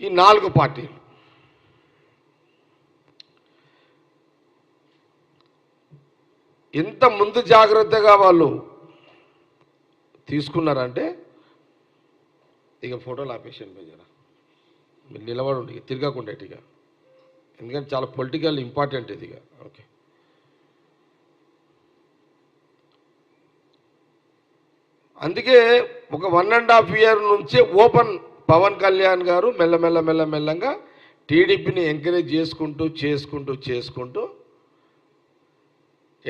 ఈ 4 పార్టీలు ఎంత ముందు జాగ్రత్తగా వాళ్ళు తీసుకున్నారంటే, ఇక ఫోటోలు ఆపేసాను బేజరా, మీరు నిలబడి ఉండి తిరగకుండా ఇక, ఎందుకంటే చాలా పొలిటికల్ ఇంపార్టెంట్ ఇది. ఇక ఓకే, అందుకే ఒక 1.5 year నుంచే ఓపెన్ పవన్ కళ్యాణ్ గారు మెల్లమెల్లగా టీడీపీని ఎంకరేజ్ చేసుకుంటూ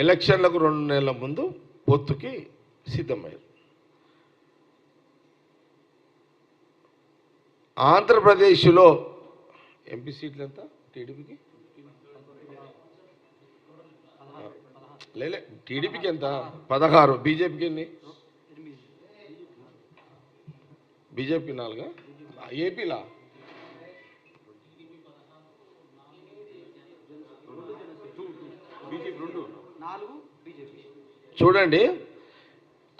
ఎలక్షన్లకు 2 నెలల ముందు పొత్తుకి సిద్ధమయ్యారు. ఆంధ్రప్రదేశ్లో ఎంపీ సీట్లు ఎంత టీడీపీకి? లేలే, టీడీపీకి ఎంత? 16. బీజేపీకి ఎన్ని? బీజేపీ 4. ఏపీలా చూడండి,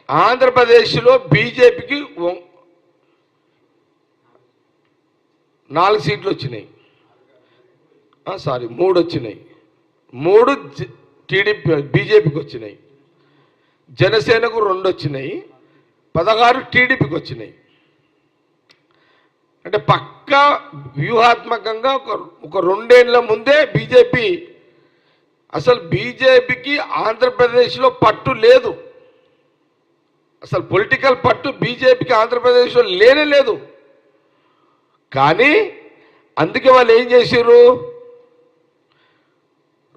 ఆంధ్రప్రదేశ్లో బీజేపీకి 4 సీట్లు వచ్చినాయి. 3 వచ్చినాయి. 3 టీడీపీ బీజేపీకి వచ్చినాయి. జనసేనకు 2 వచ్చినాయి. 16 టీడీపీకి వచ్చినాయి. అంటే పక్కా వ్యూహాత్మకంగా ఒక 2 ఏళ్ల ముందే బీజేపీ, అసలు బీజేపీకి ఆంధ్రప్రదేశ్లో పట్టు లేదు. అసలు పొలిటికల్ పట్టు బీజేపీకి ఆంధ్రప్రదేశ్లో లేనే లేదు. కానీ అందుకే వాళ్ళు ఏం చేశారు,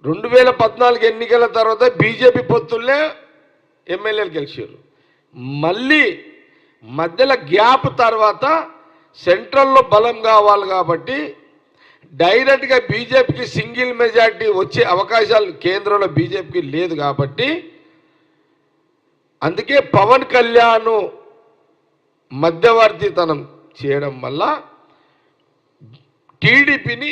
2014 ఎన్నికల తర్వాత బీజేపీ పొత్తుల్లే ఎమ్మెల్యేలు గెలిచారు. మళ్ళీ మధ్యలో గ్యాప్ తర్వాత సెంట్రల్లో బలం కావాలి కాబట్టి డైరెక్ట్గా బీజేపీకి సింగిల్ మెజార్టీ వచ్చే అవకాశాలు కేంద్రంలో బీజేపీకి లేదు కాబట్టి, అందుకే పవన్ కళ్యాణ్ మధ్యవర్తితనం చేయడం వల్ల టీడీపీని,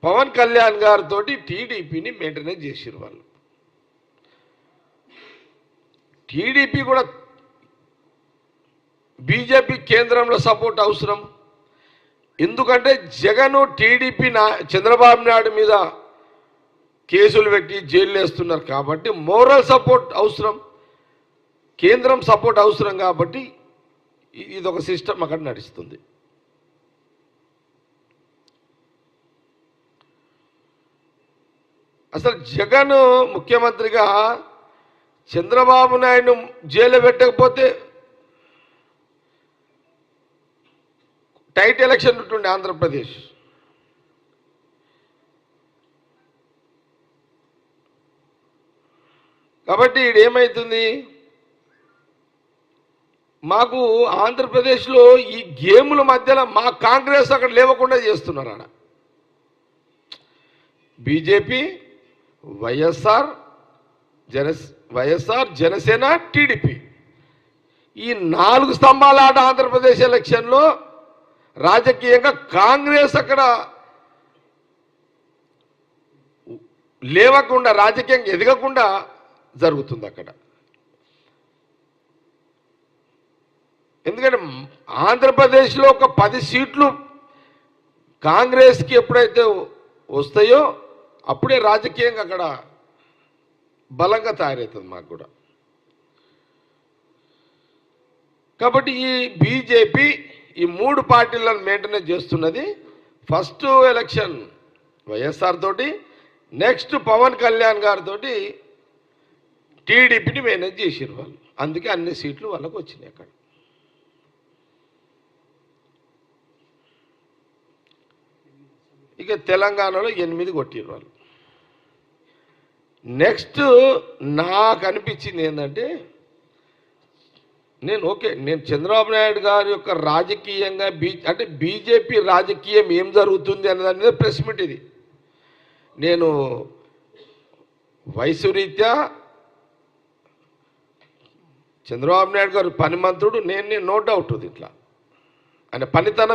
పవన్ కళ్యాణ్ గారితో టీడీపీని మెయింటైన్ చేసారు వాళ్ళు. టీడీపీ కూడా బీజేపీ కేంద్రంలో సపోర్ట్ అవసరం. ఎందుకంటే జగన్ టీడీపీ చంద్రబాబు నాయుడు మీద కేసులు పెట్టి జైలు వేస్తున్నారు కాబట్టి మోరల్ సపోర్ట్ అవసరం, కేంద్రం సపోర్ట్ అవసరం. కాబట్టి ఇది ఒక సిస్టమ్ అక్కడ నడుస్తుంది. అసలు జగన్ ముఖ్యమంత్రిగా చంద్రబాబు నాయుడు జైలు పెట్టకపోతే టైట్ ఎలక్షన్ ఉంటుండే ఆంధ్రప్రదేశ్. కాబట్టి ఏమవుతుంది, మాకు ఆంధ్రప్రదేశ్లో ఈ గేముల మధ్యలో మా కాంగ్రెస్ అక్కడ లేవకుండా చేస్తున్నారు. ఆడ బీజేపీ, వైఎస్ఆర్, జనసేన, టీడీపీ, ఈ 4 స్తంభాల ఆట ఆంధ్రప్రదేశ్ ఎలక్షన్లో రాజకీయంగా కాంగ్రెస్ అక్కడ లేవకుండా, రాజకీయంగా ఎదగకుండా జరుగుతుంది అక్కడ. ఎందుకంటే ఆంధ్రప్రదేశ్లో ఒక 10 సీట్లు కాంగ్రెస్కి ఎప్పుడైతే వస్తాయో అప్పుడే రాజకీయంగా అక్కడ బలంగా తయారవుతుంది మాకు కూడా. కాబట్టి ఈ బీజేపీ ఈ 3 పార్టీలను మెయింటైన్ చేస్తున్నది. ఫస్ట్ ఎలక్షన్ వైఎస్ఆర్ తోటి, నెక్స్ట్ పవన్ కళ్యాణ్ గారితో టీడీపీని మేనేజ్ చేసారు వాళ్ళు. అందుకే అన్ని సీట్లు వాళ్ళకు వచ్చినాయి అక్కడ. ఇక తెలంగాణలో 8 కొట్టిరు వాళ్ళు. నెక్స్ట్ నాకు అనిపించింది ఏంటంటే, నేను చంద్రబాబు నాయుడు గారి యొక్క రాజకీయంగా అంటే బీజేపీ రాజకీయం ఏం జరుగుతుంది అనే దాని మీద ప్రెస్ మీట్ ఇది. నేను వయసు రీత్యా చంద్రబాబు నాయుడు గారు పనిమంతుడు, నేను నో డౌట్ ఇట్లా ఆయన పనితనం